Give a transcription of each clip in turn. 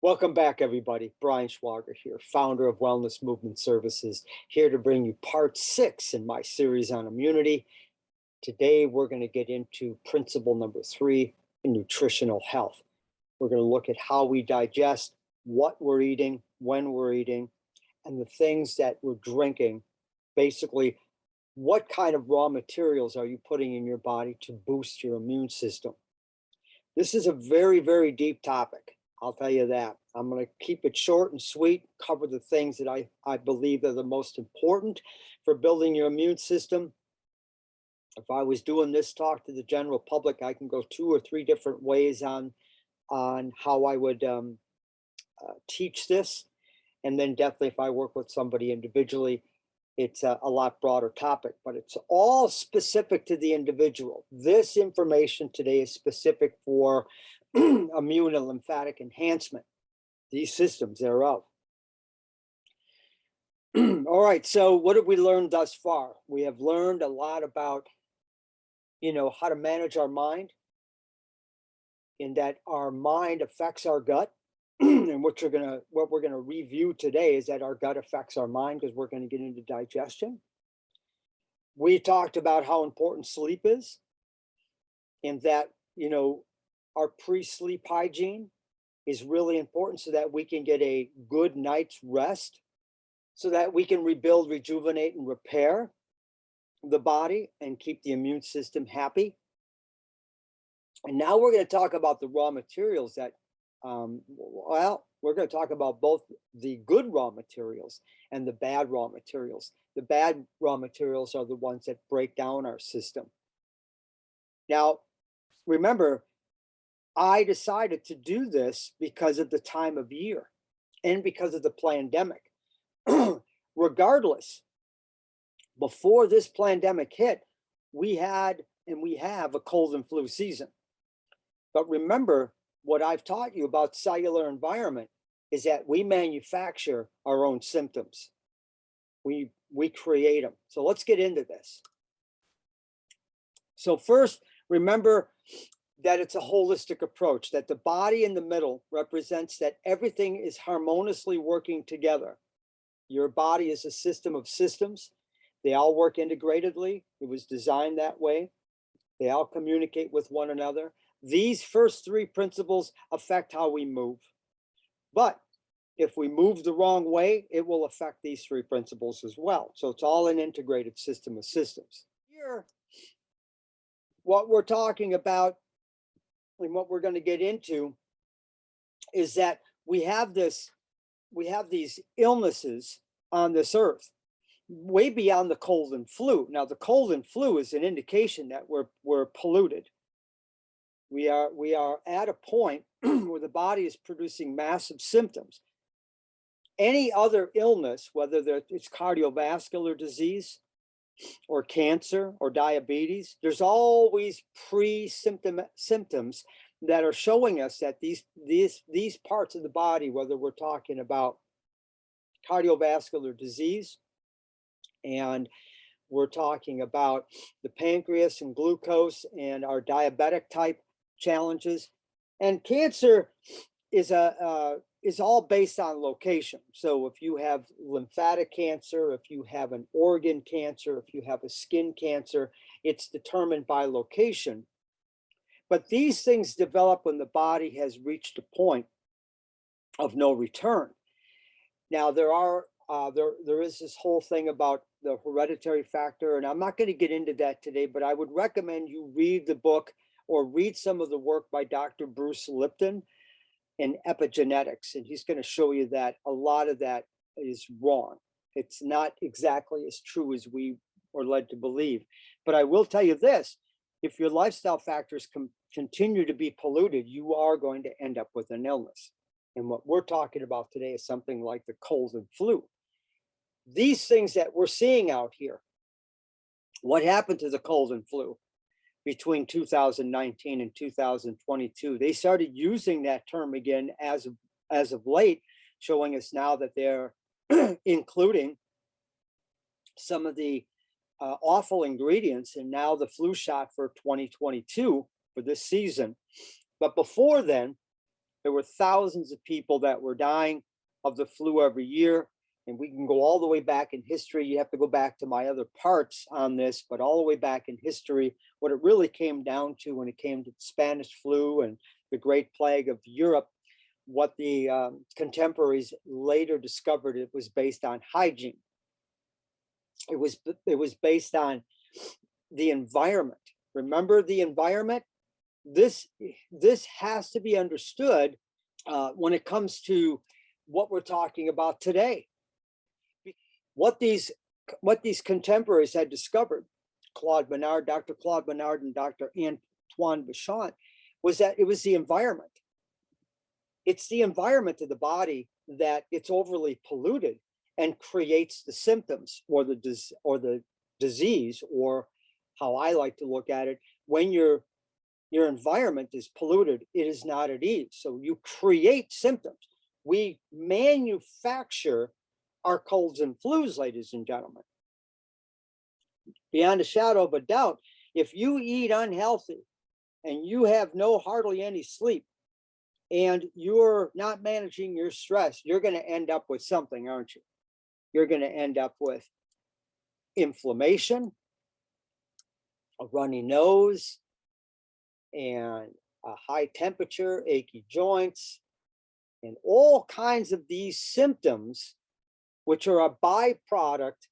Welcome back, everybody. Brian Schwager here, founder of Wellness Movement Services, here to bring you part 6 in my series on immunity. Today, we're going to get into principle number 3 in nutritional health. We're going to look at how we digest, what we're eating, when we're eating, and the things that we're drinking. Basically, what kind of raw materials are you putting in your body to boost your immune system? This is a very, very deep topic. I'll tell you that. I'm going to keep it short and sweet, cover the things that I believe are the most important for building your immune system. If I was doing this talk to the general public, I can go 2 or 3 different ways on how I would teach this. And then definitely if I work with somebody individually, it's a lot broader topic, but it's all specific to the individual. This information today is specific for immune and lymphatic enhancement, these systems thereof. All right, so what have we learned thus far? We have learned a lot about, how to manage our mind, in that our mind affects our gut. And what we're gonna review today is that our gut affects our mind, because we're going to get into digestion. We talked about how important sleep is, and that our pre-sleep hygiene is really important so that we can get a good night's rest, so that we can rebuild, rejuvenate, and repair the body and keep the immune system happy. And now we're going to talk about the raw materials that we're going to talk about both the good raw materials and the bad raw materials. The bad raw materials are the ones that break down our system. Now, remember, I decided to do this because of the time of year and because of the pandemic. Regardless, before this pandemic hit, we had and we have a cold and flu season. But remember, what I've taught you about cellular environment is that we manufacture our own symptoms. We create them. So let's get into this. So first, remember that it's a holistic approach, that the body in the middle represents that everything is harmoniously working together. Your body is a system of systems. They all work integratedly. It was designed that way. They all communicate with one another. These first 3 principles affect how we move. But if we move the wrong way, it will affect these 3 principles as well. So it's all an integrated system of systems. Here, what we're talking about and what we're going to get into is that we have these illnesses on this earth, way beyond the cold and flu. Now, the cold and flu is an indication that we're polluted. We are at a point where the body is producing massive symptoms. Any other illness, whether it's cardiovascular disease or cancer or diabetes, there's always symptoms that are showing us that these parts of the body, whether we're talking about cardiovascular disease, and we're talking about the pancreas and glucose and our diabetic type challenges, and cancer is all based on location. So if you have lymphatic cancer, if you have an organ cancer, if you have a skin cancer, it's determined by location. But these things develop when the body has reached a point of no return. Now, there is this whole thing about the hereditary factor, and I'm not going to get into that today, but I would recommend you read the book or read some of the work by Dr. Bruce Lipton in epigenetics, and he's going to show you that a lot of that is wrong. It's not exactly as true as we are led to believe. But I will tell you this: if your lifestyle factors continue to be polluted, you are going to end up with an illness. And what we're talking about today is something like the cold and flu. These things that we're seeing out here, what happened to the cold and flu between 2019 and 2022? They started using that term again as of late, showing us now that they're including some of the awful ingredients and now the flu shot for 2022 for this season. But before then, There were thousands of people that were dying of the flu every year. And we can go all the way back in history. You have to go back to my other parts on this, but all the way back in history, what it really came down to when it came to the Spanish flu and the Great Plague of Europe, what the contemporaries later discovered, it was based on hygiene. It was based on the environment. Remember the environment? This has to be understood when it comes to what we're talking about today. What these contemporaries had discovered, Dr. Claude Bernard and Dr. Antoine Béchamp, was that it was the environment. It's the environment of the body that it's overly polluted and creates the symptoms or the disease, or how I like to look at it, when your environment is polluted, it is not at ease. So you create symptoms. We manufacture our colds and flus, ladies and gentlemen. Beyond a shadow of a doubt, if you eat unhealthy and you have hardly any sleep and you're not managing your stress, you're going to end up with something, aren't you? You're going to end up with inflammation, a runny nose, and a high temperature, achy joints, and all kinds of these symptoms, which are a byproduct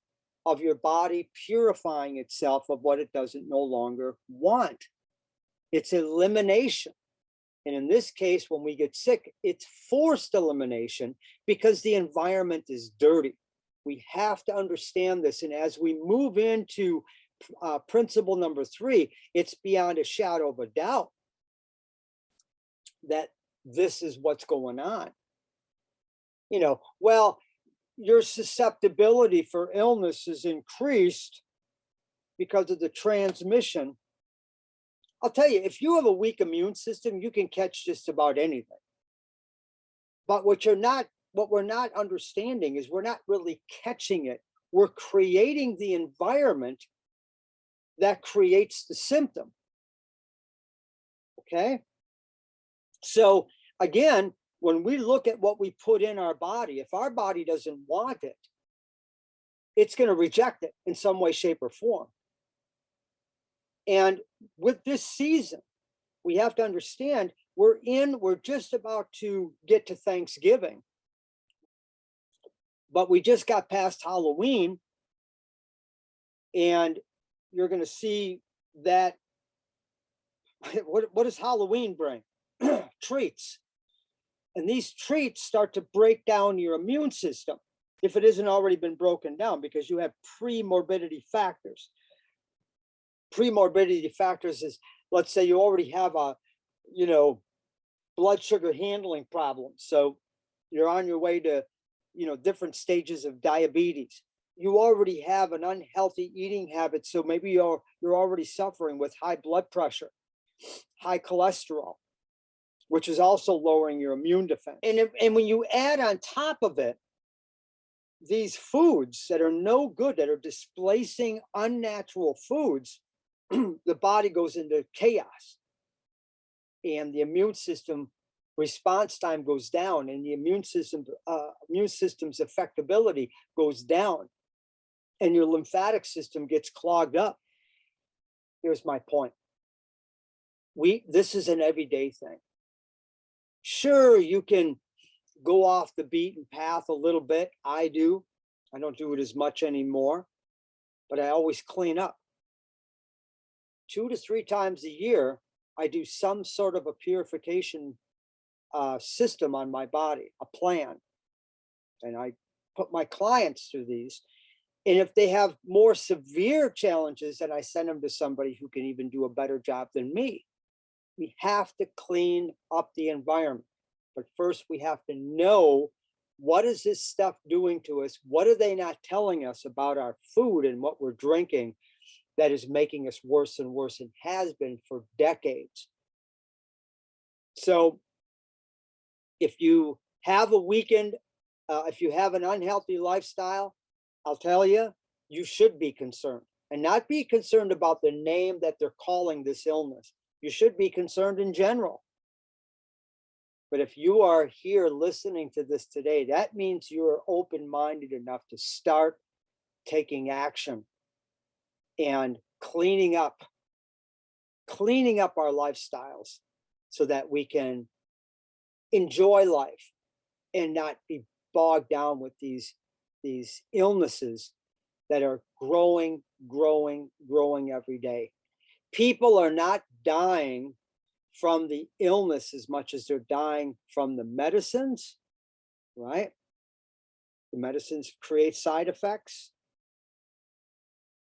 of your body purifying itself of what it doesn't no longer want. It's elimination. And in this case, when we get sick, it's forced elimination because the environment is dirty. We have to understand this. And as we move into principle number 3, it's beyond a shadow of a doubt that this is what's going on. Well, your susceptibility for illness is increased because of the transmission. I'll tell you, if you have a weak immune system, you can catch just about anything. But what we're not understanding is we're not really catching it. We're creating the environment that creates the symptom. Okay? So again, when we look at what we put in our body, if our body doesn't want it, it's going to reject it in some way, shape, or form. And with this season, we have to understand we're just about to get to Thanksgiving, but we just got past Halloween, and you're going to see that what does Halloween bring? Treats. And these treats start to break down your immune system if it hasn't already been broken down, because you have pre-morbidity factors. Pre-morbidity factors is, let's say you already have a, blood sugar handling problem. So you're on your way to, different stages of diabetes. You already have an unhealthy eating habit. So maybe you're already suffering with high blood pressure, high cholesterol, which is also lowering your immune defense. And when you add on top of it these foods that are no good, that are displacing unnatural foods, the body goes into chaos, and the immune system response time goes down, and the immune system's effectability goes down, and your lymphatic system gets clogged up. Here's my point. This is an everyday thing. Sure, you can go off the beaten path a little bit. I do. I don't do it as much anymore, but I always clean up. 2 to 3 times a year, I do some sort of a purification system on my body, a plan. And I put my clients through these. And if they have more severe challenges, then I send them to somebody who can even do a better job than me. We have to clean up the environment. But first, we have to know, what is this stuff doing to us? What are they not telling us about our food and what we're drinking that is making us worse and worse, and has been for decades? So if you have a weakened, if you have an unhealthy lifestyle, I'll tell you, you should be concerned, and not be concerned about the name that they're calling this illness. You should be concerned in general. But if you are here listening to this today, that means you are open-minded enough to start taking action and cleaning up our lifestyles so that we can enjoy life and not be bogged down with these illnesses that are growing every day. People are not dying from the illness as much as they're dying from the medicines, right? The medicines create side effects.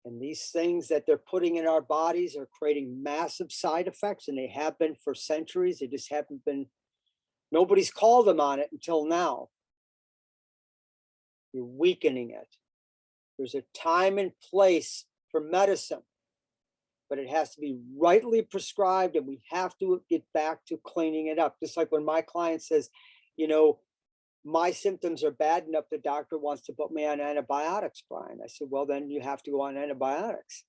And these things that they're putting in our bodies are creating massive side effects, and they have been for centuries. They just haven't been, nobody's called them on it until now. You're weakening it. There's a time and place for medicine, but it has to be rightly prescribed, and we have to get back to cleaning it up. Just like when my client says, you know, my symptoms are bad enough, the doctor wants to put me on antibiotics, Brian. I said, well, then you have to go on antibiotics.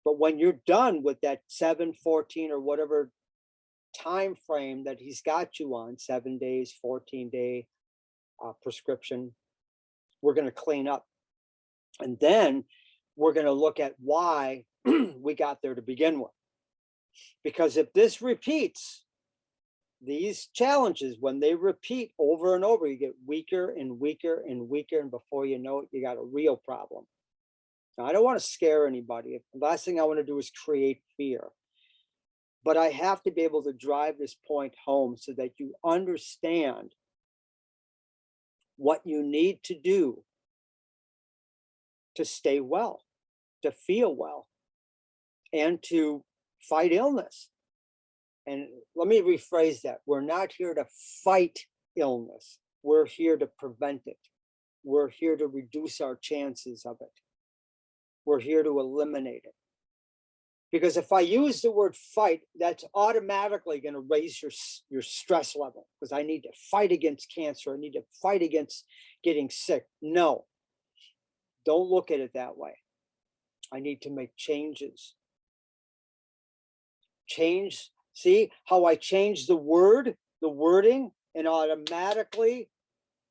But when you're done with that 7, 14, or whatever time frame that he's got you on, 7 days, 14-day prescription, we're going to clean up. And then we're going to look at why we got there to begin with. Because if this repeats, these challenges, when they repeat over and over, you get weaker and weaker and weaker. And before you know it, you got a real problem. Now, I don't want to scare anybody. The last thing I want to do is create fear. But I have to be able to drive this point home so that you understand what you need to do to stay well, to feel well, and to fight illness. And let me rephrase that. We're not here to fight illness. We're here to prevent it. We're here to reduce our chances of it. We're here to eliminate it. Because if I use the word fight, that's automatically going to raise your stress level, because I need to fight against cancer. I need to fight against getting sick. No, don't look at it that way. I need to make changes. Change. See how I change the wording, and automatically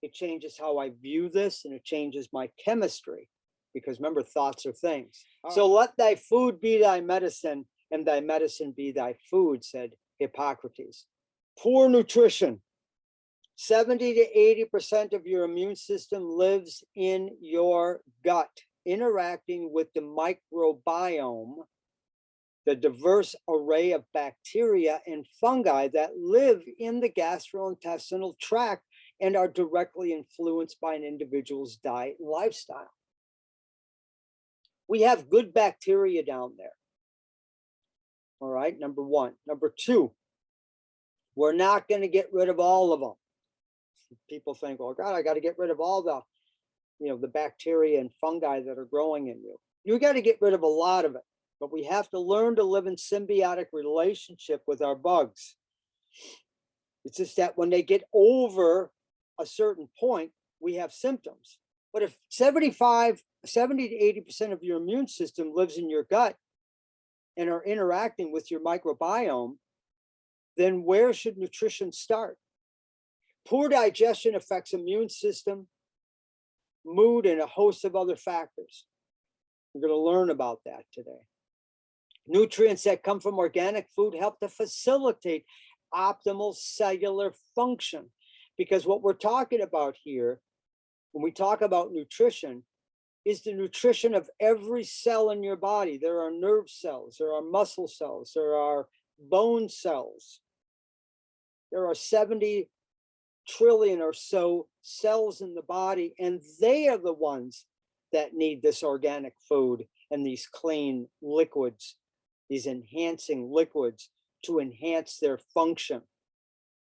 it changes how I view this, and it changes my chemistry. Because remember, thoughts are things. So let thy food be thy medicine, and thy medicine be thy food, said Hippocrates. Poor nutrition. 70 to 80% of your immune system lives in your gut, interacting with the microbiome, the diverse array of bacteria and fungi that live in the gastrointestinal tract and are directly influenced by an individual's diet and lifestyle. We have good bacteria down there. All right, number one. Number two, we're not going to get rid of all of them. People think, well, God, I got to get rid of all the bacteria and fungi that are growing in you. You got to get rid of a lot of it. But we have to learn to live in symbiotic relationship with our bugs. It's just that when they get over a certain point, we have symptoms. But if 70 to 80% of your immune system lives in your gut and are interacting with your microbiome, then where should nutrition start? Poor digestion affects immune system, mood, and a host of other factors. We're going to learn about that today. Nutrients that come from organic food help to facilitate optimal cellular function, because what we're talking about here, when we talk about nutrition, is the nutrition of every cell in your body. There are nerve cells, there are muscle cells, there are bone cells. There are 70 trillion or so cells in the body, and they are the ones that need this organic food and these clean liquids, these enhancing liquids to enhance their function.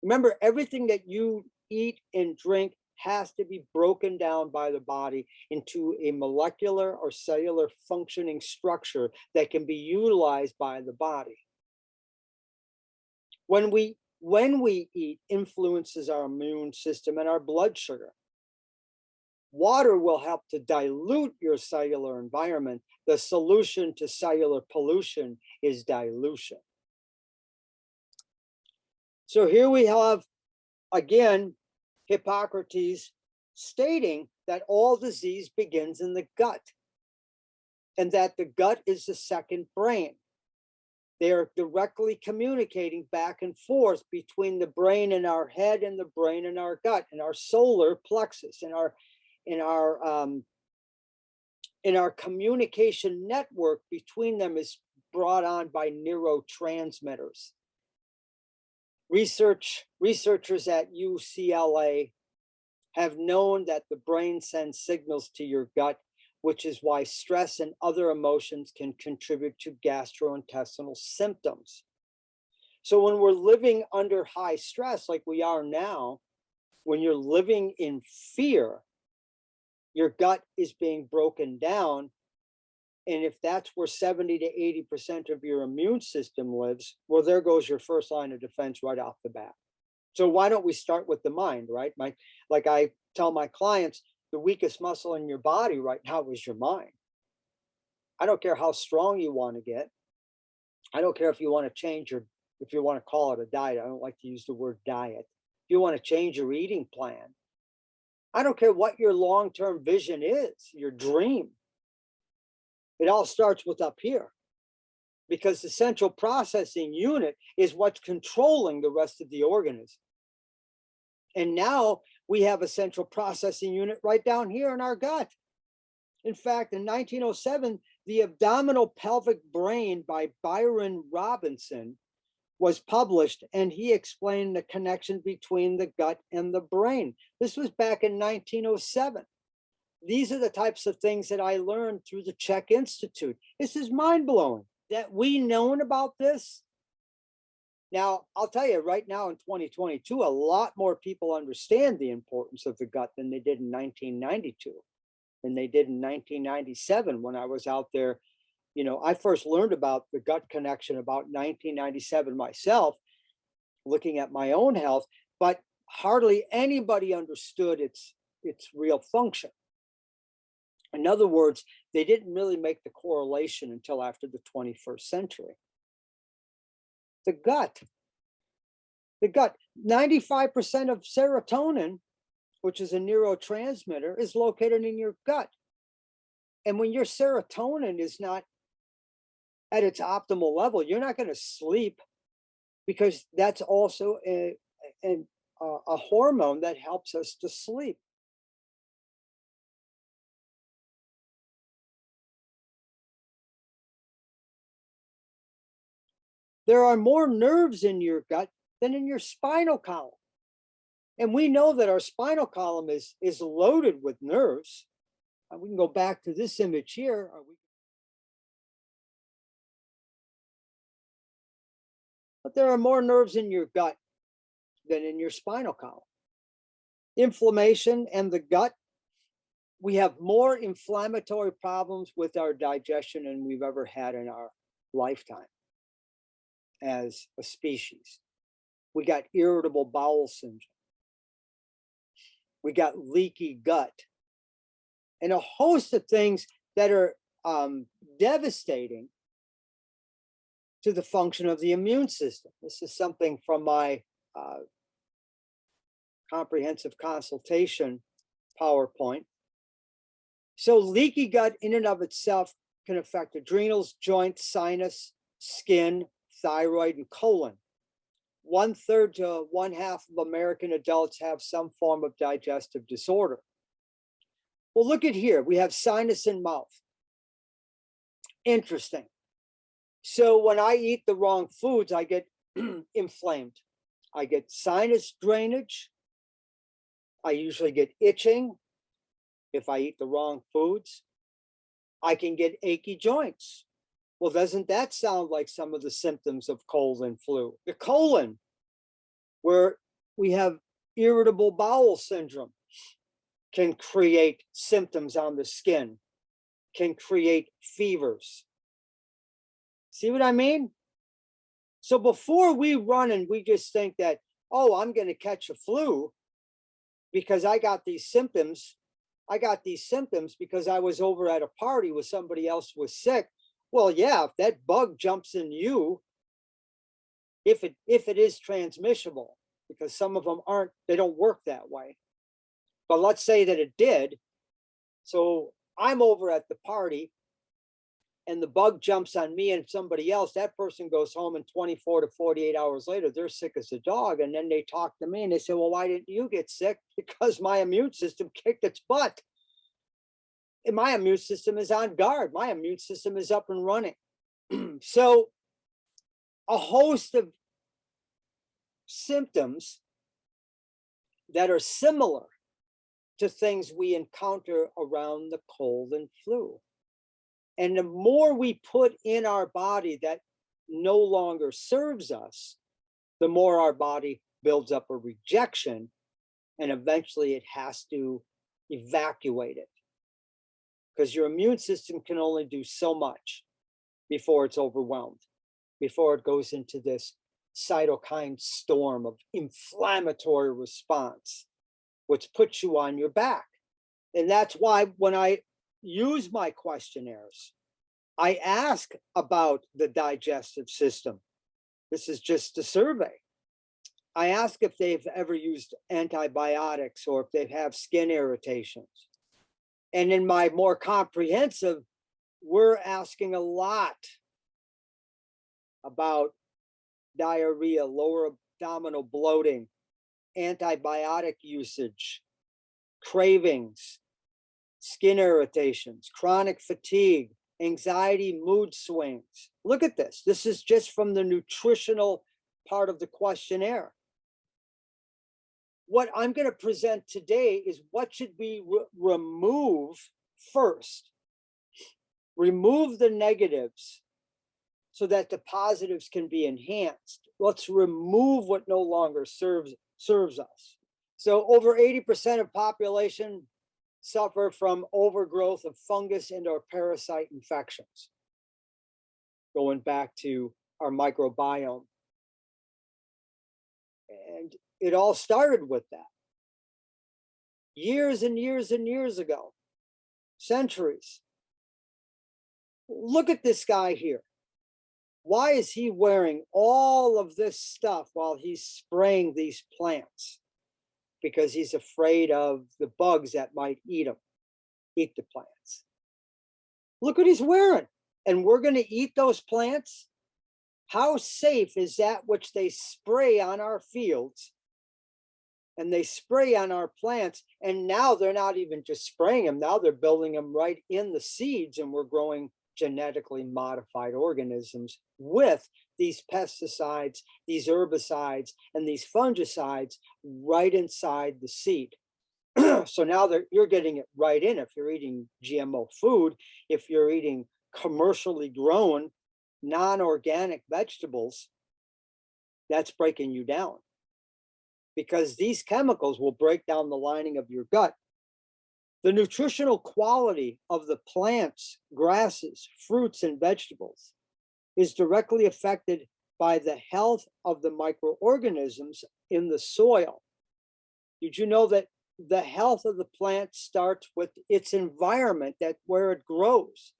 Remember, everything that you eat and drink has to be broken down by the body into a molecular or cellular functioning structure that can be utilized by the body. When we eat influences our immune system and our blood sugar. Water will help to dilute your cellular environment. The solution to cellular pollution is dilution. So here we have, again, Hippocrates stating that all disease begins in the gut, and that the gut is the second brain. They are directly communicating back and forth between the brain in our head and the brain in our gut, and our solar plexus, in our communication network between them is brought on by neurotransmitters. Researchers at UCLA have known that the brain sends signals to your gut, which is why stress and other emotions can contribute to gastrointestinal symptoms. So when we're living under high stress, like we are now, when you're living in fear, your gut is being broken down. And if that's where 70 to 80% of your immune system lives, well, there goes your first line of defense right off the bat. So why don't we start with the mind, right? Like I tell my clients, the weakest muscle in your body right now is your mind. I don't care how strong you want to get. I don't care if you want to change if you want to call it a diet. I don't like to use the word diet. If you want to change your eating plan, I don't care what your long-term vision is, your dream. It all starts with up here, because the central processing unit is what's controlling the rest of the organism. And now we have a central processing unit right down here in our gut. In fact, in 1907, The Abdominal Pelvic Brain by Byron Robinson was published, and he explained the connection between the gut and the brain. This was back in 1907. These are the types of things that I learned through the Czech Institute. This is mind-blowing that we known about this. Now, I'll tell you right now in 2022, a lot more people understand the importance of the gut than they did in 1992, than they did in 1997 when I was out there. You know, I first learned about the gut connection about 1997 myself, looking at my own health, but hardly anybody understood its real function. In other words, they didn't really make the correlation until after the 21st century. The gut, 95% of serotonin, which is a neurotransmitter, is located in your gut. And when your serotonin is not at its optimal level, you're not going to sleep, because that's also a hormone that helps us to sleep. There are more nerves in your gut than in your spinal column. And we know that our spinal column is loaded with nerves. We can go back to this image here. But there are more nerves in your gut than in your spinal column. Inflammation and the gut, we have more inflammatory problems with our digestion than we've ever had in our lifetime as a species. We got irritable bowel syndrome. We got leaky gut, and a host of things that are devastating to the function of the immune system. This is something from my comprehensive consultation PowerPoint. So leaky gut in and of itself can affect adrenals, joints, sinus, skin, thyroid, and colon. 1/3 to 1/2 of American adults have some form of digestive disorder. Well, look at here. We have sinus and mouth. Interesting. So when I eat the wrong foods, I get inflamed. I get sinus drainage. I usually get itching if I eat the wrong foods. I can get achy joints. Well, doesn't that sound like some of the symptoms of cold and flu? The colon, where we have irritable bowel syndrome, can create symptoms on the skin, can create fevers. See what I mean? So before we run and we just think that, oh, I'm going to catch a flu because I got these symptoms. I got these symptoms because I was over at a party with somebody else who was sick. Well, yeah, if that bug jumps in you, if it is transmissible, because some of them aren't, they don't work that way. But let's say that it did. So I'm over at the party and the bug jumps on me and somebody else. That person goes home, and 24 to 48 hours later, they're sick as a dog. And then they talk to me and they say, well, why didn't you get sick? Because my immune system kicked its butt. And my immune system is on guard. My immune system is up and running. So a host of symptoms that are similar to things we encounter around the cold and flu. And the more we put in our body that no longer serves us, the more our body builds up a rejection, and eventually it has to evacuate it. Because your immune system can only do so much before it's overwhelmed, before it goes into this cytokine storm of inflammatory response, which puts you on your back. And that's why when I use my questionnaires, I ask about the digestive system. This is just a survey. I ask if they've ever used antibiotics or if they have skin irritations. And in my more comprehensive, we're asking a lot about diarrhea, lower abdominal bloating, antibiotic usage, cravings, skin irritations, chronic fatigue, anxiety, mood swings. Look at this. This is just from the nutritional part of the questionnaire. What I'm going to present today is what should we remove first. Remove the negatives so that the positives can be enhanced. Let's remove what no longer serves us. So over 80% of population suffer from overgrowth of fungus and or parasite infections, going back to our microbiome. And it all started with that. Years and years and years ago, centuries. Look at this guy here. Why is he wearing all of this stuff while he's spraying these plants? Because he's afraid of the bugs that might eat the plants. Look what he's wearing. And we're going to eat those plants? How safe is that which they spray on our fields and they spray on our plants? And now they're not even just spraying them. Now they're building them right in the seeds, and we're growing genetically modified organisms with these pesticides, these herbicides, and these fungicides right inside the seed. So now you're getting it right in. If you're eating GMO food, if you're eating commercially grown, non-organic vegetables, that's breaking you down, because these chemicals will break down the lining of your gut. The nutritional quality of the plants, grasses, fruits, and vegetables is directly affected by the health of the microorganisms in the soil. Did you know that the health of the plant starts with its environment, where it grows?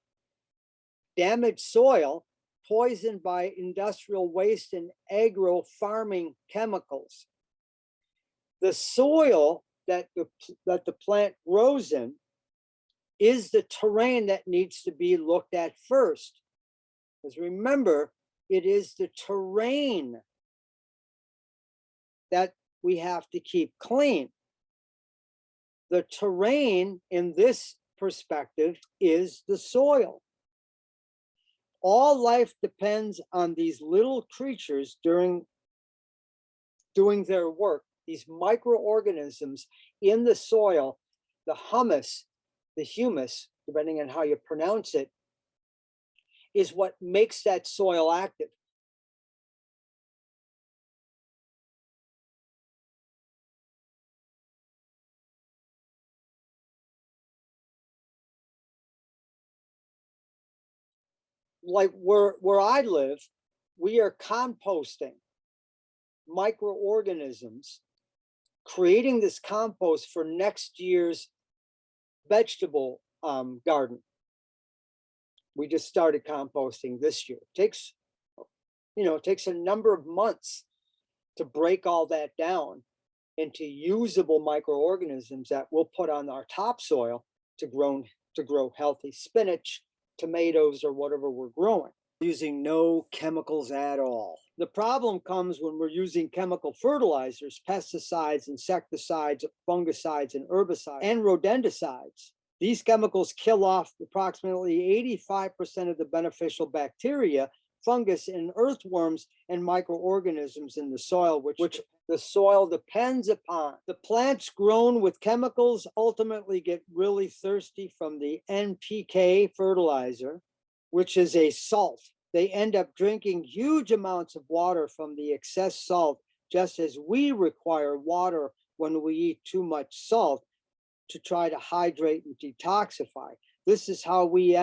Damaged soil, poisoned by industrial waste and agro farming chemicals. The soil that the plant grows in is the terrain that needs to be looked at first. Because remember, it is the terrain that we have to keep clean. The terrain in this perspective is the soil. All life depends on these little creatures doing their work. These microorganisms in the soil, the humus, depending on how you pronounce it, is what makes that soil active. Like where I live, we are composting microorganisms, creating this compost for next year's vegetable garden. We just started composting this year. It takes It takes a number of months to break all that down into usable microorganisms that we'll put on our topsoil to grow healthy spinach, tomatoes, or whatever we're growing, using no chemicals at all. The problem comes when we're using chemical fertilizers, pesticides, insecticides, fungicides, and herbicides, and rodenticides. These chemicals kill off approximately 85% of the beneficial bacteria, fungus, and earthworms and microorganisms in the soil, which the soil depends upon. The plants grown with chemicals ultimately get really thirsty from the NPK fertilizer, which is a salt. They end up drinking huge amounts of water from the excess salt, just as we require water when we eat too much salt to try to hydrate and detoxify. This is how you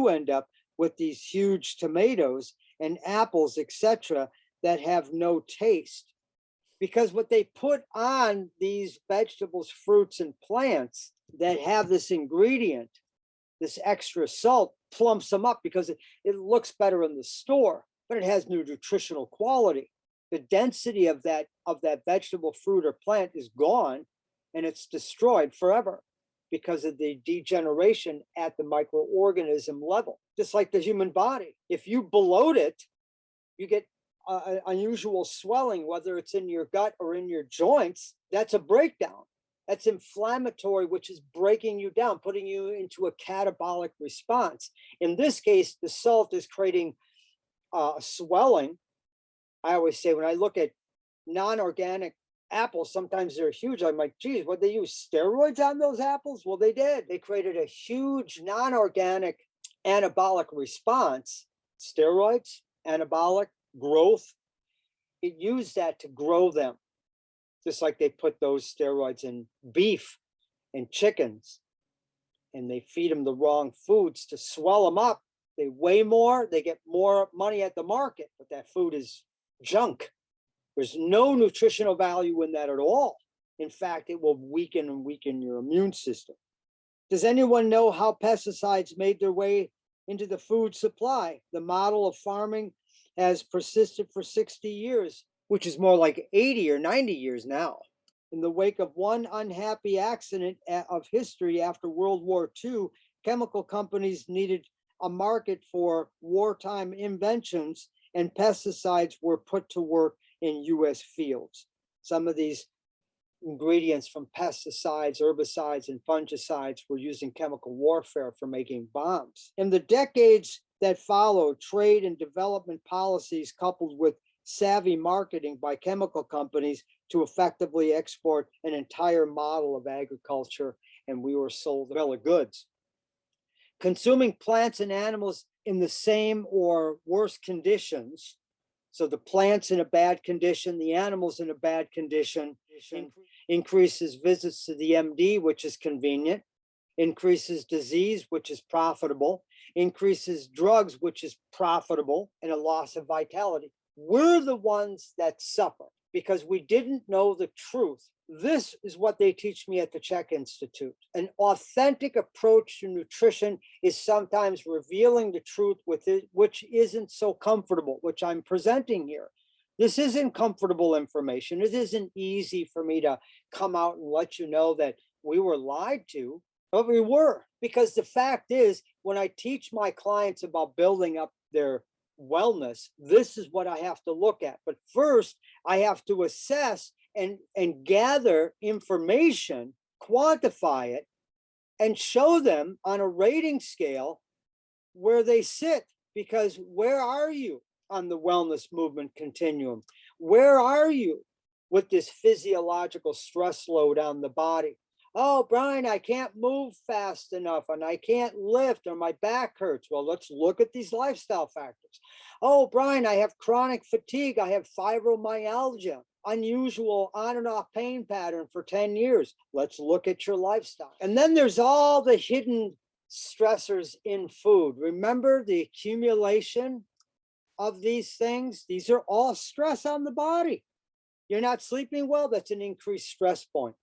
end up with these huge tomatoes and apples, etc., that have no taste. Because what they put on these vegetables, fruits, and plants that have this ingredient, this extra salt, plumps them up because it looks better in the store, but it has no nutritional quality. The density of that vegetable, fruit, or plant is gone, and it's destroyed forever because of the degeneration at the microorganism level. Just like the human body, if you bloat it, you get unusual swelling, whether it's in your gut or in your joints. That's a breakdown. That's inflammatory, which is breaking you down, putting you into a catabolic response. In this case, the salt is creating swelling. I always say, when I look at non-organic apples, sometimes they're huge. I'm like, geez, what, they use steroids on those apples? Well, they did. They created a huge non-organic anabolic response. Steroids, anabolic, growth. It used that to grow them. Just like they put those steroids in beef and chickens, and they feed them the wrong foods to swell them up. They weigh more, they get more money at the market, but that food is junk. There's no nutritional value in that at all. In fact, it will weaken your immune system. Does anyone know how pesticides made their way into the food supply? The model of farming has persisted for 60 years, which is more like 80 or 90 years now. In the wake of one unhappy accident of history after World War II, chemical companies needed a market for wartime inventions, and pesticides were put to work in US fields. Some of these ingredients from pesticides, herbicides, and fungicides were used in chemical warfare for making bombs. In the decades that followed, trade and development policies coupled with savvy marketing by chemical companies to effectively export an entire model of agriculture, and we were sold a bill of goods. Consuming plants and animals in the same or worse conditions, so the plants in a bad condition, the animals in a bad condition, increases visits to the MD, which is convenient, increases disease, which is profitable, increases drugs, which is profitable, and a loss of vitality. We're the ones that suffer because we didn't know the truth. This is what they teach me at the Czech Institute. An authentic approach to nutrition is sometimes revealing the truth with it, which isn't so comfortable, which I'm presenting here. This isn't comfortable information. It isn't easy for me to come out and let you know that we were lied to, but we were. Because the fact is, when I teach my clients about building up their wellness, this is what I have to look at. But first, I have to assess and gather information, quantify it, and show them on a rating scale where they sit. Because where are you on the wellness movement continuum? Where are you with this physiological stress load on the body? Oh, Brian, I can't move fast enough and I can't lift or my back hurts. Well, let's look at these lifestyle factors. Oh, Brian, I have chronic fatigue. I have fibromyalgia, unusual on and off pain pattern for 10 years. Let's look at your lifestyle. And then there's all the hidden stressors in food. Remember the accumulation of these things? These are all stress on the body. You're not sleeping well, that's an increased stress point.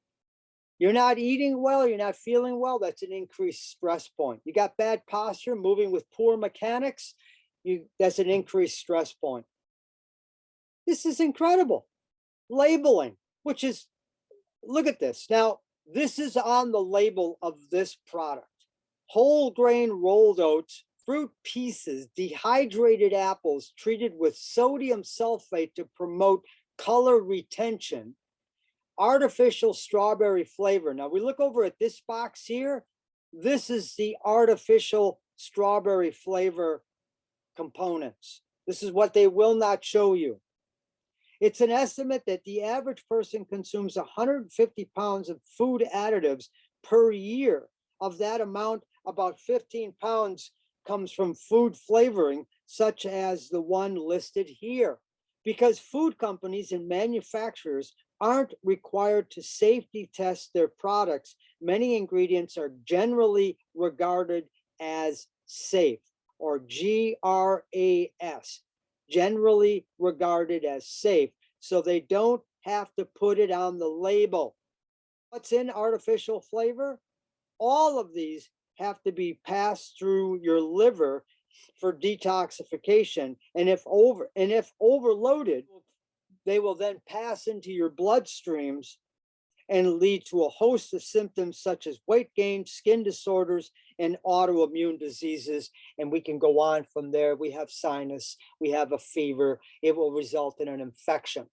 You're not eating well, you're not feeling well, that's an increased stress point. You got bad posture, moving with poor mechanics, That's an increased stress point. This is incredible. Labeling, which is, look at this. Now, this is on the label of this product. Whole grain rolled oats, fruit pieces, dehydrated apples treated with sodium sulfate to promote color retention, artificial strawberry flavor. Now we look over at this box here. This is the artificial strawberry flavor components. This is what they will not show you. It's an estimate that the average person consumes 150 pounds of food additives per year. Of that amount, about 15 pounds comes from food flavoring, such as the one listed here. Because food companies and manufacturers aren't required to safety test their products, many ingredients are generally regarded as safe, or GRAS, generally regarded as safe, so they don't have to put it on the label. What's in artificial flavor? All of these have to be passed through your liver for detoxification, and if overloaded, they will then pass into your bloodstreams and lead to a host of symptoms such as weight gain, skin disorders, and autoimmune diseases. And we can go on from there. We have sinus, we have a fever, it will result in an infection.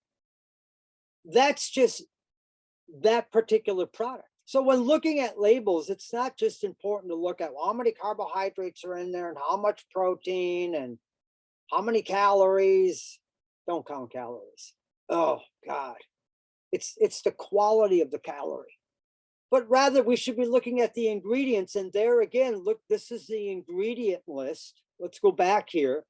That's just that particular product. So when looking at labels, it's not just important to look at, well, how many carbohydrates are in there and how much protein and how many calories. Don't count calories. Oh God, it's the quality of the calorie. But rather we should be looking at the ingredients, and there again, look, this is the ingredient list. Let's go back here.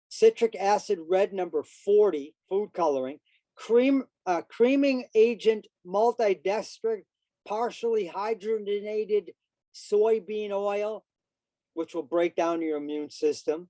Citric acid red number 40, food coloring, creaming agent multidestric, partially hydrogenated soybean oil, which will break down your immune system,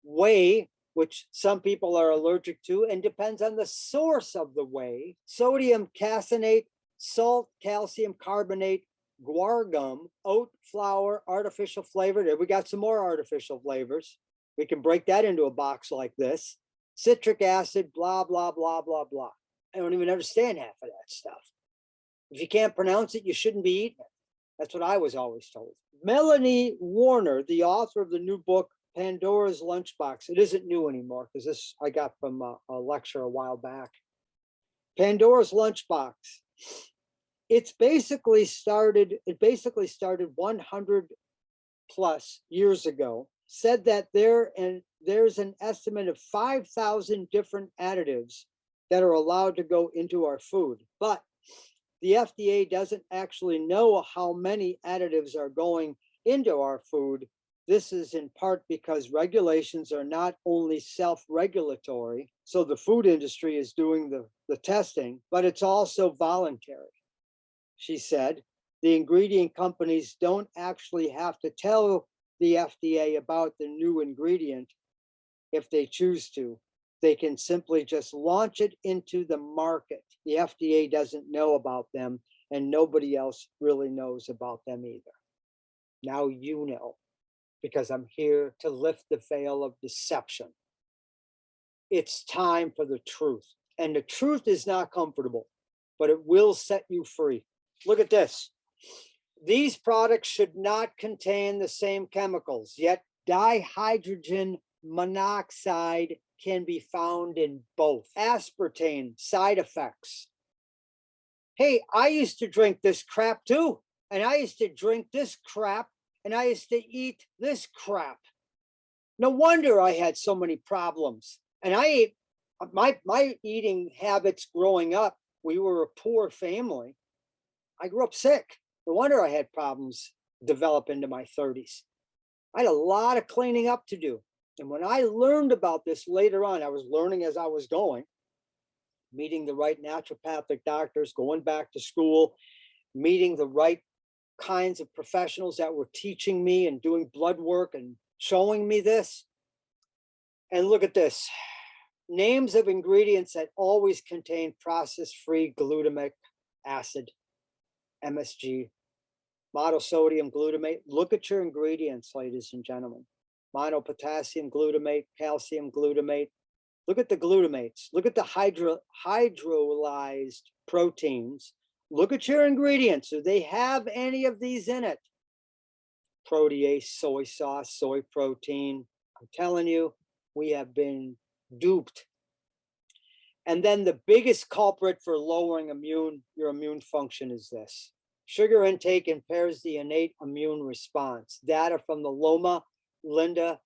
whey, which some people are allergic to and depends on the source of the whey, sodium caseinate, salt, calcium carbonate, guar gum, oat flour, artificial flavor. There we got some more artificial flavors. We can break that into a box like this. Citric acid, blah, blah, blah, blah, blah. I don't even understand half of that stuff. If you can't pronounce it, you shouldn't be eating it. That's what I was always told. Melanie Warner, the author of the new book, Pandora's Lunchbox. It isn't new anymore because this I got from a lecture a while back. Pandora's Lunchbox. It basically started 100 plus years ago, said that there's an estimate of 5,000 different additives that are allowed to go into our food. But the FDA doesn't actually know how many additives are going into our food. This is in part because regulations are not only self-regulatory, so the food industry is doing the testing, but it's also voluntary. She said, the ingredient companies don't actually have to tell the FDA about the new ingredient if they choose to. They can simply just launch it into the market. The FDA doesn't know about them, and nobody else really knows about them either. Now you know, because I'm here to lift the veil of deception. It's time for the truth. And the truth is not comfortable, but it will set you free. Look at this. These products should not contain the same chemicals, yet dihydrogen monoxide can be found in both. Aspartame side effects. Hey, I used to drink this crap too. And I used to drink this crap, and I used to eat this crap. No wonder I had so many problems. And I ate my eating habits growing up. We were a poor family. I grew up sick. No wonder I had problems develop into my 30s. I had a lot of cleaning up to do. And when I learned about this later on, I was learning as I was going, meeting the right naturopathic doctors, going back to school, meeting the right kinds of professionals that were teaching me and doing blood work and showing me this. And look at this. Names of ingredients that always contain process-free glutamic acid, MSG, monosodium glutamate. Look at your ingredients, ladies and gentlemen. monopotassium glutamate, calcium glutamate. Look at the glutamates. Look at the hydrolyzed proteins. Look at your ingredients. Do they have any of these in it? Protease, soy sauce, soy protein. I'm telling you, we have been duped. And then the biggest culprit for lowering your immune function is this. Sugar intake impairs the innate immune response. Data from the Loma Linda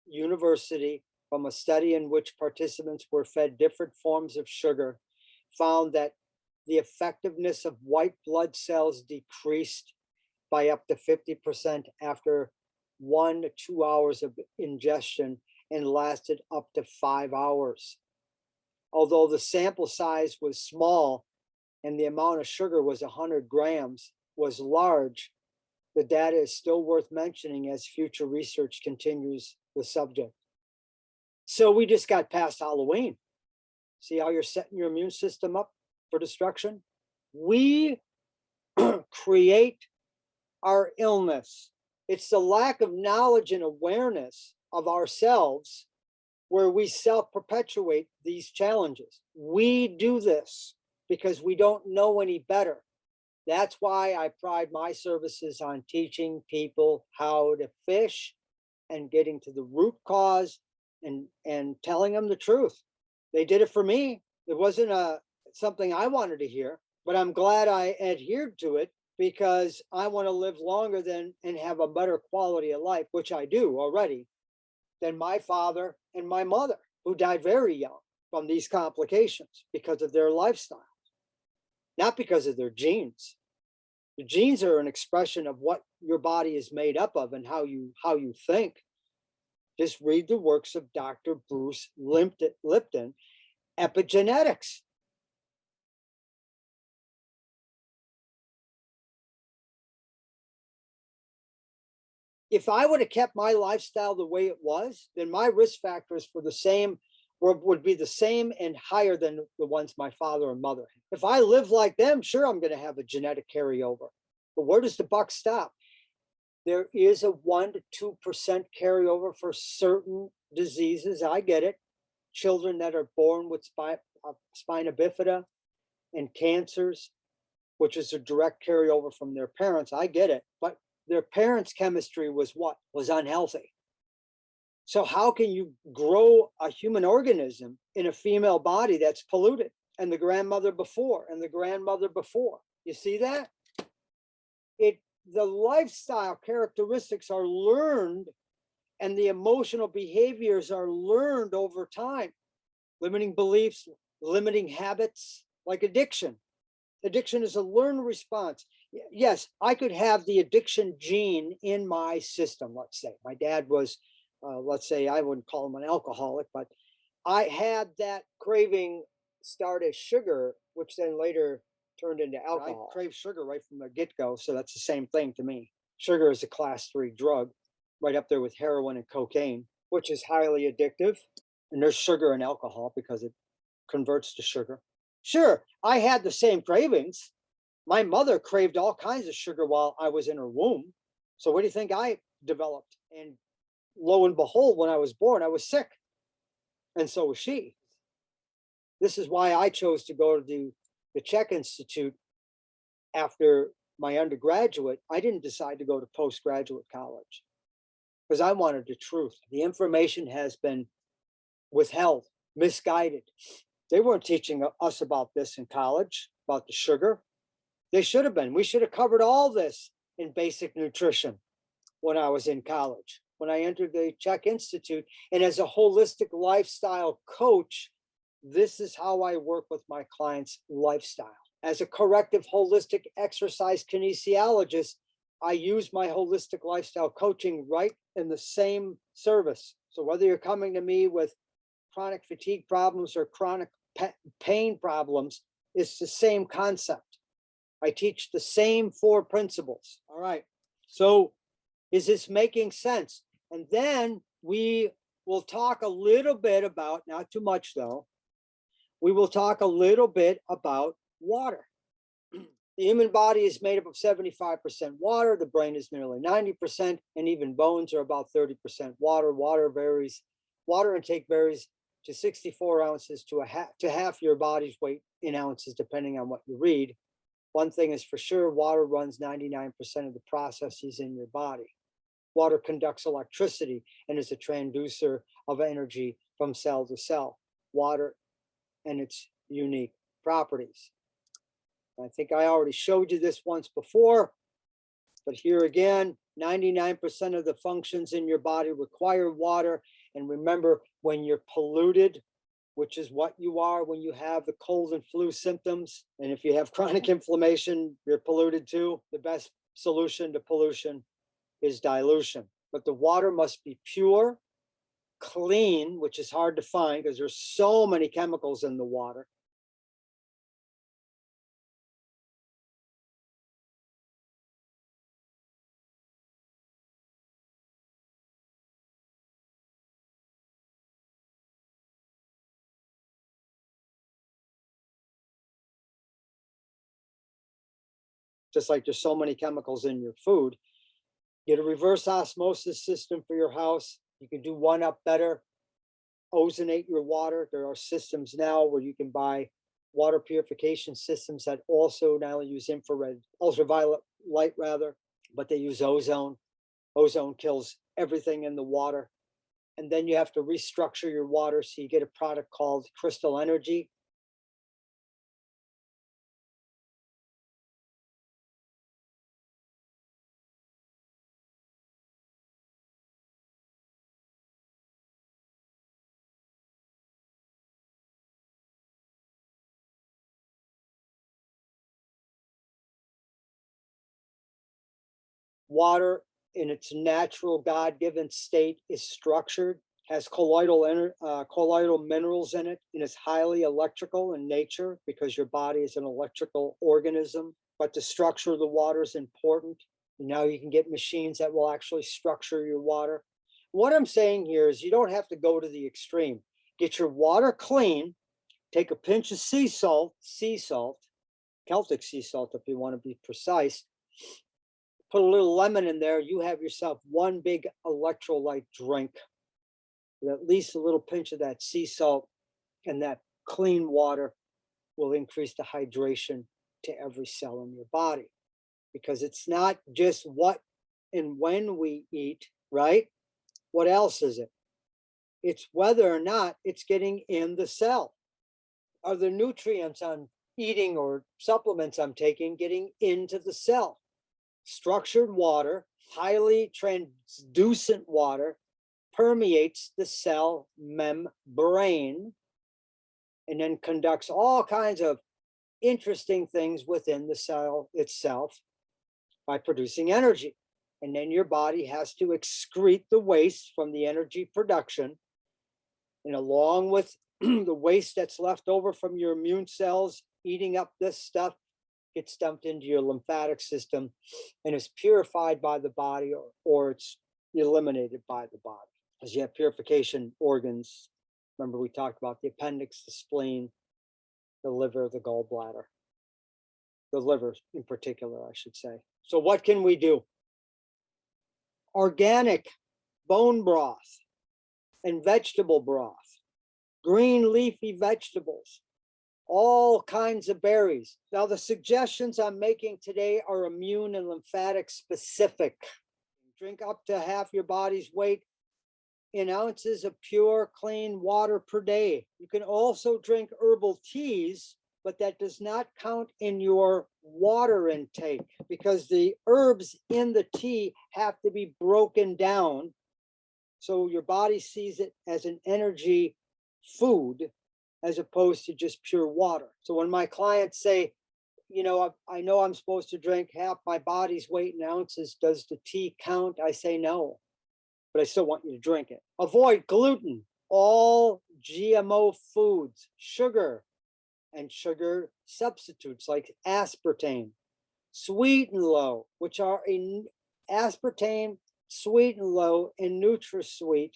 University from a study in which participants were fed different forms of sugar found that the effectiveness of white blood cells decreased by up to 50% after 1 to 2 hours of ingestion and lasted up to 5 hours. Although the sample size was small and the amount of sugar was 100 grams, was large, the data is still worth mentioning as future research continues the subject. So we just got past Halloween. See how you're setting your immune system up for destruction? We create our illness. It's the lack of knowledge and awareness of ourselves where we self-perpetuate these challenges. We do this because we don't know any better. That's why I pride my services on teaching people how to fish and getting to the root cause and telling them the truth. They did it for me. It wasn't something I wanted to hear, but I'm glad I adhered to it because I want to live longer and have a better quality of life, which I do already, than my father and my mother, who died very young from these complications because of their lifestyle, not because of their genes. The genes are an expression of what your body is made up of and how you think. Just read the works of Dr. Bruce Lipton, Epigenetics. If I would have kept my lifestyle the way it was, then my risk factors for the same would be the same and higher than the ones my father and mother had. If I live like them, sure, I'm going to have a genetic carryover. But where does the buck stop? There is a 1 to 2% carryover for certain diseases. I get it. Children that are born with spina bifida and cancers, which is a direct carryover from their parents. I get it. But their parents' chemistry was what? Was unhealthy. So how can you grow a human organism in a female body that's polluted? And the grandmother before, and the grandmother before. You see that? The lifestyle characteristics are learned and the emotional behaviors are learned over time. Limiting beliefs, limiting habits, like addiction. Addiction is a learned response. Yes, I could have the addiction gene in my system, let's say. My dad was, let's say, I wouldn't call him an alcoholic, but I had that craving start as sugar, which then later turned into alcohol. I crave sugar right from the get-go, so that's the same thing to me. Sugar is a class 3 drug, right up there with heroin and cocaine, which is highly addictive. And there's sugar in alcohol because it converts to sugar. Sure, I had the same cravings. My mother craved all kinds of sugar while I was in her womb. So what do you think I developed? And lo and behold, when I was born, I was sick. And so was she. This is why I chose to go to the Czech Institute after my undergraduate. I didn't decide to go to postgraduate college because I wanted the truth. The information has been withheld, misguided. They weren't teaching us about this in college, about the sugar. They should have been. We should have covered all this in basic nutrition when I was in college, when I entered the Czech Institute. And as a holistic lifestyle coach, this is how I work with my clients' lifestyle. As a corrective holistic exercise kinesiologist, I use my holistic lifestyle coaching right in the same service. So whether you're coming to me with chronic fatigue problems or chronic pain problems, it's the same concept. I teach the same 4 principles. All right. So is this making sense? And then we will talk a little bit about, not too much though, we will talk a little bit about water. The human body is made up of 75% water. The brain is nearly 90%, and even bones are about 30% water. Water intake varies to 64 ounces to half your body's weight in ounces, depending on what you read. One thing is for sure, water runs 99% of the processes in your body. Water conducts electricity and is a transducer of energy from cell to cell. Water and its unique properties. I think I already showed you this once before, but here again, 99% of the functions in your body require water. And remember, when you're polluted, which is what you are when you have the cold and flu symptoms, and if you have chronic inflammation, you're polluted too, the best solution to pollution is dilution. But the water must be pure, clean, which is hard to find because there's so many chemicals in the water. Just like there's so many chemicals in your food. Get a reverse osmosis system for your house. You can do one up better. Ozonate your water. There are systems now where you can buy water purification systems that also not only use ultraviolet light rather, but they use ozone. Ozone kills everything in the water. And then you have to restructure your water so you get a product called Crystal Energy. Water in its natural God-given state is structured, has colloidal minerals in it, and is highly electrical in nature because your body is an electrical organism. But the structure of the water is important. Now you can get machines that will actually structure your water. What I'm saying here is you don't have to go to the extreme. Get your water clean, take a pinch of sea salt, Celtic sea salt if you want to be precise, put a little lemon in there, you have yourself one big electrolyte drink with at least a little pinch of that sea salt, and that clean water will increase the hydration to every cell in your body. Because it's not just what and when we eat, right? What else is it? It's whether or not it's getting in the cell. Are the nutrients I'm eating or supplements I'm taking getting into the cell? Structured water, highly translucent water, permeates the cell membrane and then conducts all kinds of interesting things within the cell itself by producing energy. And then your body has to excrete the waste from the energy production. And along with the waste that's left over from your immune cells eating up this stuff, gets dumped into your lymphatic system and is purified by the body, or it's eliminated by the body. Because you have purification organs. Remember, we talked about the appendix, the spleen, the liver, the gallbladder. The liver in particular, I should say. So what can we do? Organic bone broth and vegetable broth, green leafy vegetables, all kinds of berries. Now, the suggestions I'm making today are immune and lymphatic specific. Drink up to half your body's weight in ounces of pure, clean water per day. You can also drink herbal teas, but that does not count in your water intake because the herbs in the tea have to be broken down. So your body sees it as an energy food as opposed to just pure water. So when my clients say, you know, I know I'm supposed to drink half my body's weight in ounces, does the tea count? I say no, but I still want you to drink it. Avoid gluten, all GMO foods, sugar, and sugar substitutes like aspartame, sweet and low, which are aspartame, sweet and low, and NutraSweet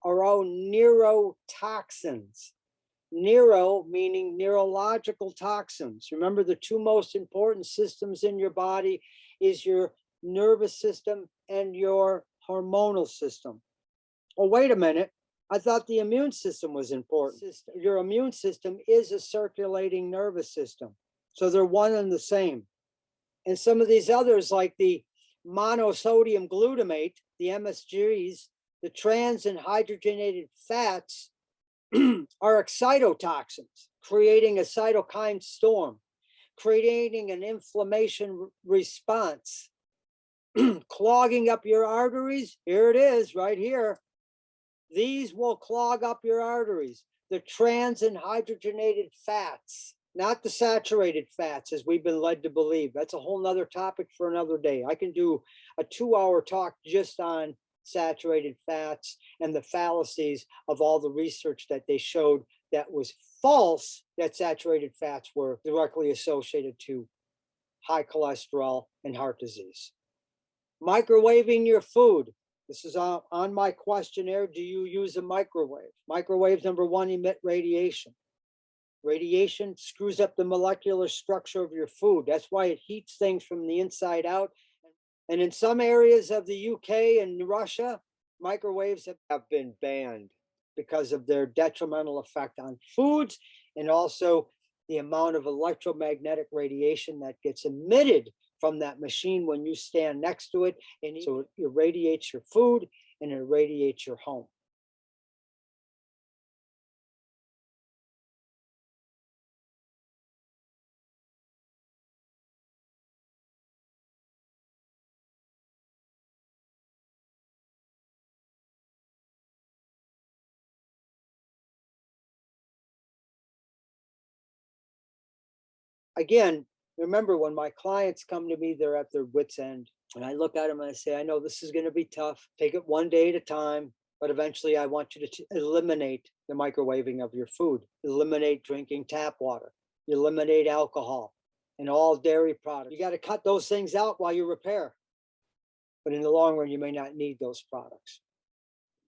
are all neurotoxins. Neuro meaning neurological toxins. Remember, the two most important systems in your body is your nervous system and your hormonal system. Oh, wait a minute. I thought the immune system was important. Your immune system is a circulating nervous system. So they're one and the same. And some of these others, like the monosodium glutamate, the MSGs, the trans and hydrogenated fats, are excitotoxins, creating a cytokine storm, creating an inflammation response, clogging up your arteries. Here it is, right here. These will clog up your arteries. The trans and hydrogenated fats, not the saturated fats, as we've been led to believe. That's a whole nother topic for another day. I can do a 2-hour talk just on saturated fats and the fallacies of all the research that they showed that was false, that saturated fats were directly associated to high cholesterol and heart disease. Microwaving your food. This is on my questionnaire. Do you use a microwave? Microwaves, number one, emit radiation. Radiation screws up the molecular structure of your food. That's why it heats things from the inside out. And in some areas of the UK and Russia, microwaves have been banned because of their detrimental effect on foods, and also the amount of electromagnetic radiation that gets emitted from that machine when you stand next to it. And so it irradiates your food and it irradiates your home. Again, remember, when my clients come to me, they're at their wits' end. And I look at them and I say, I know this is going to be tough. Take it one day at a time. But eventually, I want you to eliminate the microwaving of your food, eliminate drinking tap water, eliminate alcohol and all dairy products. You got to cut those things out while you repair. But in the long run, you may not need those products.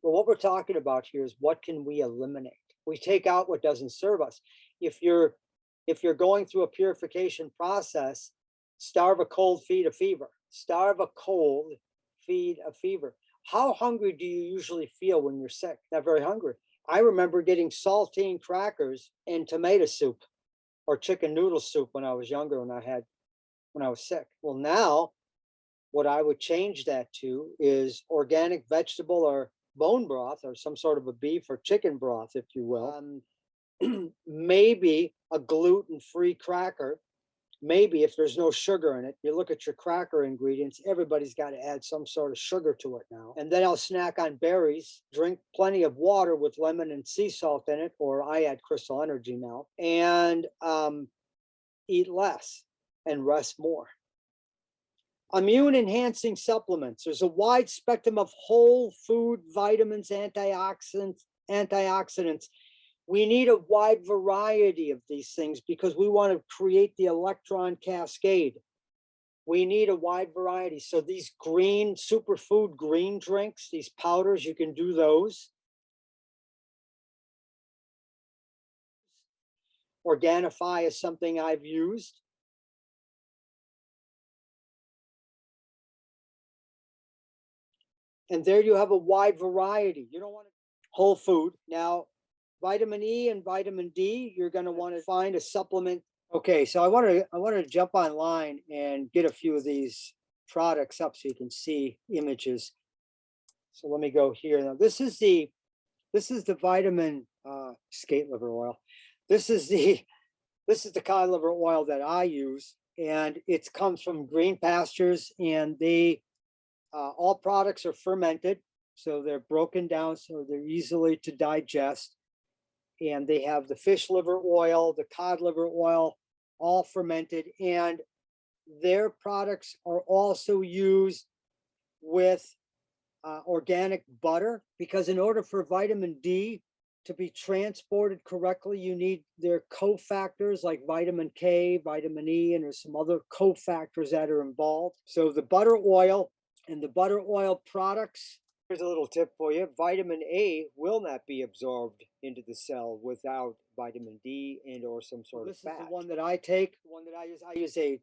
Well, what we're talking about here is, what can we eliminate? We take out what doesn't serve us. If you're going through a purification process, starve a cold, feed a fever. Starve a cold, feed a fever. How hungry do you usually feel when you're sick? Not very hungry. I remember getting saltine crackers and tomato soup or chicken noodle soup when I was younger, when I was sick. Well, now what I would change that to is organic vegetable or bone broth, or some sort of a beef or chicken broth, if you will. Maybe a gluten-free cracker. Maybe, if there's no sugar in it, you look at your cracker ingredients, everybody's got to add some sort of sugar to it now. And then I'll snack on berries, drink plenty of water with lemon and sea salt in it, or I add Crystal Energy now, and eat less and rest more. Immune enhancing supplements. There's a wide spectrum of whole food vitamins, antioxidants. We need a wide variety of these things because we want to create the electron cascade. We need a wide variety. So these green superfood green drinks, these powders, you can do those. Organifi is something I've used. And there you have a wide variety. You don't want to whole food. Now, vitamin E and vitamin D, you're going to want to find a supplement. Okay, so I want to jump online and get a few of these products up so you can see images. So let me go here. Now, this is the vitamin skate liver oil. This is the cod liver oil that I use, and it comes from green pastures, and they all products are fermented, so they're broken down so they're easily to digest. And they have the fish liver oil, the cod liver oil, all fermented. And their products are also used with organic butter, because in order for vitamin D to be transported correctly, you need their cofactors like vitamin K, vitamin E, and there's some other cofactors that are involved. So the butter oil and the butter oil products Here's a little tip for you. Vitamin A will not be absorbed into the cell without vitamin D and or some sort of fat. This is the one that I take, the one that I use. I use a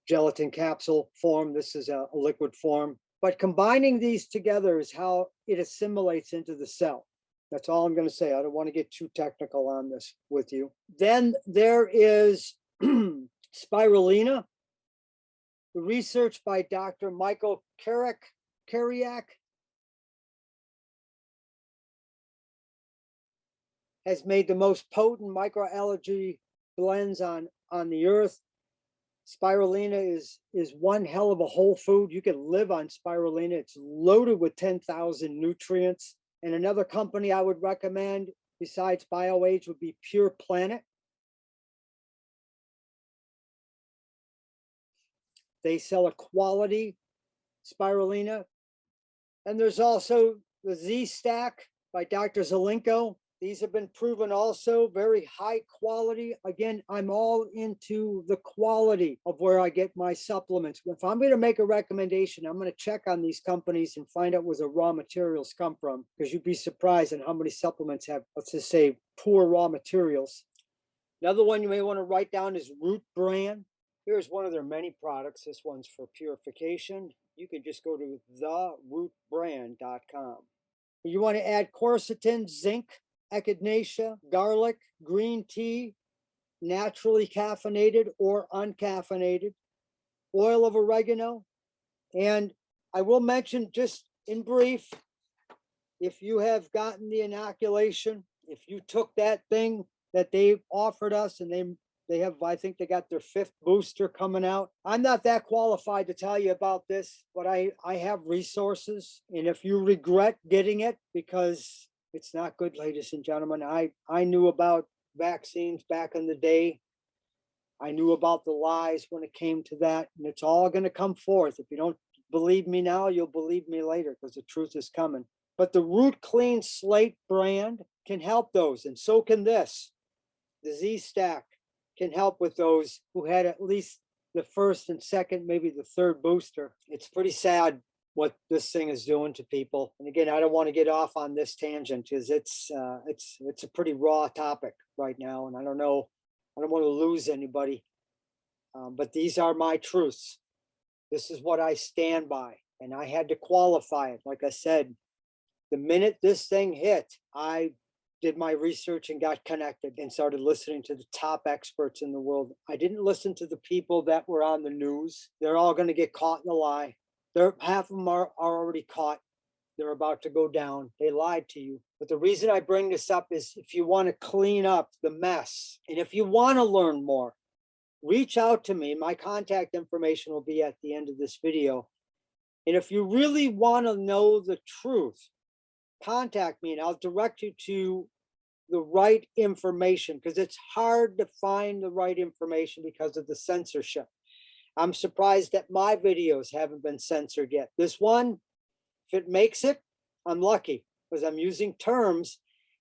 gelatin capsule form. This is a liquid form. But combining these together is how it assimilates into the cell. That's all I'm going to say. I don't want to get too technical on this with you. Then there is spirulina. The research by Dr. Michael Kariak has made the most potent microalgae blends on the earth. Spirulina is one hell of a whole food. You can live on spirulina. It's loaded with 10,000 nutrients. And another company I would recommend besides BioAge would be Pure Planet. They sell a quality spirulina. And there's also the Z-Stack by Dr. Zelenko. These have been proven also very high quality. Again, I'm all into the quality of where I get my supplements. If I'm going to make a recommendation, I'm going to check on these companies and find out where the raw materials come from, because you'd be surprised at how many supplements have, let's just say, poor raw materials. Another one you may want to write down is Root Brand. Here's one of their many products. This one's for purification. You can just go to therootbrand.com. You want to add quercetin, zinc, echinacea, garlic, green tea, naturally caffeinated or uncaffeinated, oil of oregano. And I will mention just in brief, if you have gotten the inoculation, if you took that thing that they offered us, and they have, I think they got their 5th booster coming out. I'm not that qualified to tell you about this, but I have resources. And if you regret getting it because it's not good, ladies and gentlemen, I knew about vaccines back in the day. I knew about the lies when it came to that, and it's all going to come forth. If you don't believe me now, you'll believe me later, because the truth is coming. But the Root Clean Slate brand can help those, and so can this. The Z-Stack can help with those who had at least the 1st and 2nd, maybe the 3rd booster. It's pretty sad what this thing is doing to people. And again, I don't want to get off on this tangent, because it's a pretty raw topic right now, and I don't know, I don't want to lose anybody. But these are my truths. This is what I stand by, and I had to qualify it. Like I said, the minute this thing hit, I did my research and got connected and started listening to the top experts in the world. I didn't listen to the people that were on the news. They're all going to get caught in a lie. Half of them are already caught. They're about to go down. They lied to you. But the reason I bring this up is if you want to clean up the mess, and if you want to learn more, reach out to me. My contact information will be at the end of this video. And if you really want to know the truth, contact me and I'll direct you to the right information, because it's hard to find the right information because of the censorship. I'm surprised that my videos haven't been censored yet. This one, if it makes it, I'm lucky, because I'm using terms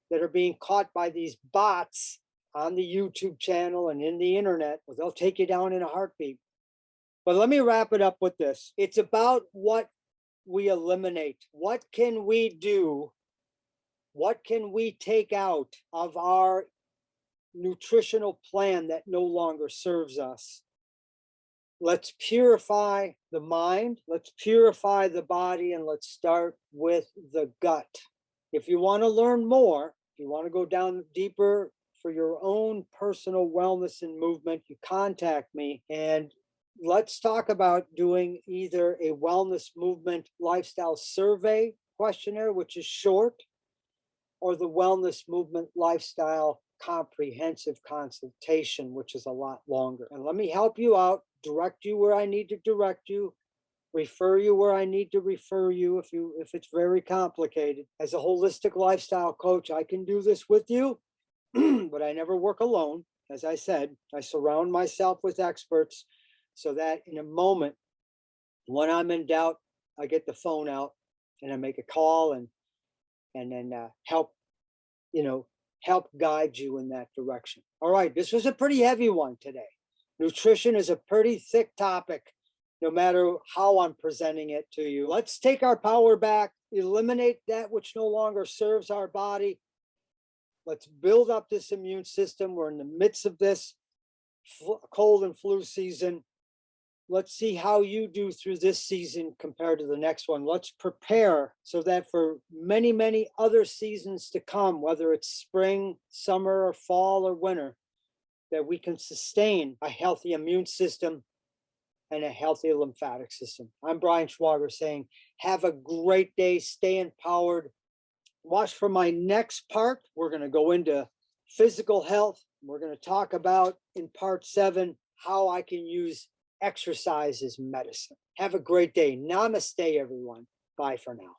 that are being caught by these bots on the YouTube channel and in the internet. Well, they'll take you down in a heartbeat. But let me wrap it up with this. It's about what we eliminate. What can we do? What can we take out of our nutritional plan that no longer serves us? Let's purify the mind, let's purify the body, and let's start with the gut. If you want to learn more, if you want to go down deeper for your own personal wellness and movement, you contact me, and let's talk about doing either a wellness movement lifestyle survey questionnaire, which is short, or the wellness movement lifestyle comprehensive consultation, which is a lot longer. And let me help you out, direct you where I need to direct you, refer you where I need to refer you if it's very complicated. As a holistic lifestyle coach, I can do this with you, but I never work alone. As I said, I surround myself with experts so that in a moment, when I'm in doubt, I get the phone out and I make a call and then help guide you in that direction. All right, this was a pretty heavy one today. Nutrition is a pretty thick topic. no matter how I'm presenting it to you. Let's take our power back, eliminate that which no longer serves our body. Let's build up this immune system. We're in the midst of this cold and flu season. Let's see how you do through this season compared to the next one. Let's prepare so that for many, many other seasons to come, whether it's spring, summer, or fall, or winter, that we can sustain a healthy immune system and a healthy lymphatic system. I'm Brian Schwager saying, have a great day, stay empowered. Watch for my next part. We're going to go into physical health. We're going to talk about in part 7 how I can use exercise as medicine. Have a great day. Namaste, everyone. Bye for now.